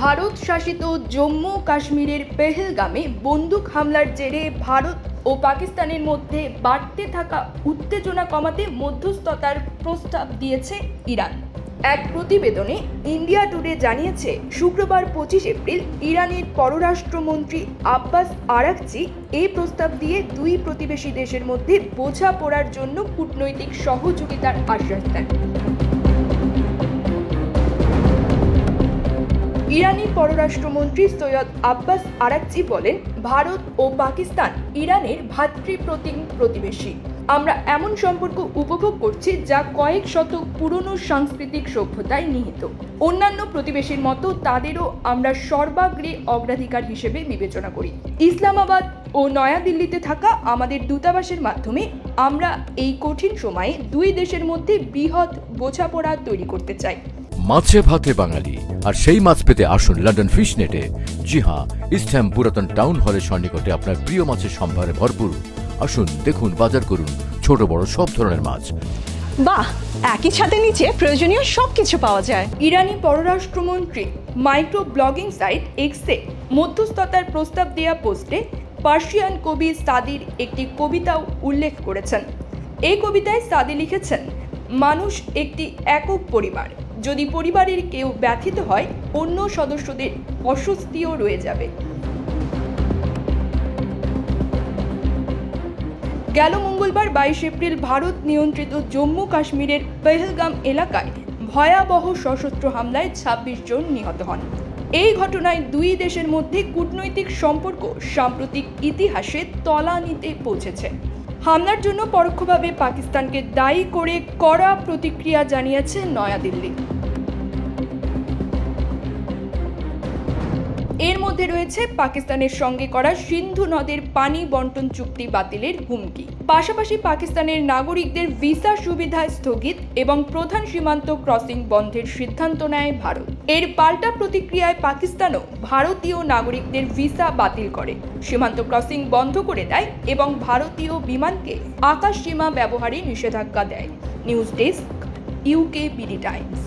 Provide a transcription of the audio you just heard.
ভারত শাসিত জম্মু কাশ্মীরের পেহেলগামে বন্দুক হামলার জেরে ভারত ও পাকিস্তানের মধ্যে বাড়তে থাকা উত্তেজনা কমাতে মধ্যস্থতার প্রস্তাব দিয়েছে ইরান। এক প্রতিবেদনে ইন্ডিয়া টুডে জানিয়েছে, শুক্রবার 25 এপ্রিল ইরানের পররাষ্ট্রমন্ত্রী আব্বাস আরাকচি এই প্রস্তাব দিয়ে দুই প্রতিবেশী দেশের মধ্যে বোঝাপড়ার জন্য কূটনৈতিক সহযোগিতার আশ্বাস দেন। ইরানি পররাষ্ট্রমন্ত্রী সৈয়দ আব্বাস আরাকচি বলেন, ভারত ও পাকিস্তান ইরানের ভ্রাতৃপ্রতিম প্রতিবেশী। আমরা এমন সম্পর্ক উপভোগ করছি যা কয়েক শতক পুরনো সাংস্কৃতিক সভ্যতায় নিহিত। অন্যান্য প্রতিবেশীর মতো তাদেরও আমরা সর্বাগ্রে অগ্রাধিকার হিসেবে বিবেচনা করি। ইসলামাবাদ ও নয়াদিল্লিতে থাকা আমাদের দূতাবাসের মাধ্যমে আমরা এই কঠিন সময়ে দুই দেশের মধ্যে বৃহৎ বোঝাপড়া তৈরি করতে চাই। মাছে ভাতে বাঙালি, আর সেই মাছ পেতে আসুন লন্ডন ফিশ নেটে। জি হ্যাঁ, ইস্টহ্যাম পুরাতন টাউন হলের সন্নিকটে আপনার প্রিয় মাছের সম্ভারে ভরপুর। আসুন, দেখুন, বাজার করুন ছোট বড় সব ধরনের মাছ। বাহ, একই ছাদের নিচে প্রয়োজনীয় সবকিছু পাওয়া যায়। ইরানি পররাষ্ট্রমন্ত্রী মাইক্রো ব্লগিং সাইট এক্সে মধ্যস্থতার প্রস্তাব দেওয়া পোস্টে পার্সিয়ান কবি সাদির একটি কবিতাও উল্লেখ করেছেন। এই কবিতায় সাদি লিখেছেন, মানুষ একটি একক পরিবার। যদি পরিবারের কেউ ব্যথিত হয়, অন্য সদস্যদের অস্বস্তিও রয়ে যাবে। গেল মঙ্গলবার 22 এপ্রিল ভারত নিয়ন্ত্রিত জম্মু কাশ্মীরের পেহেলগাম এলাকায় ভয়াবহ সশস্ত্র হামলায় 26 জন নিহত হন। এই ঘটনায় দুই দেশের মধ্যে কূটনৈতিক সম্পর্ক সাম্প্রতিক ইতিহাসে তলানিতে পৌঁছেছে। হামলার জন্য পরোক্ষভাবে পাকিস্তানকে দায়ী করে কড়া প্রতিক্রিয়া জানিয়েছে নয়াদিল্লি। এর মধ্যে রয়েছে পাকিস্তানের সঙ্গে করা সিন্ধু নদের পানি বন্টন চুক্তি বাতিলের হুমকি, পাশাপাশি পাকিস্তানের নাগরিকদের ভিসা সুবিধা স্থগিত এবং প্রধান সীমান্ত ক্রসিং বন্ধের সিদ্ধান্ত নেয় ভারত। এর পাল্টা প্রতিক্রিয়ায় পাকিস্তানও ভারতীয় নাগরিকদের ভিসা বাতিল করে, সীমান্ত ক্রসিং বন্ধ করে দেয় এবং ভারতীয় বিমানকে আকাশ সীমা ব্যবহারে নিষেধাজ্ঞা দেয়। News desk, UK BD Times.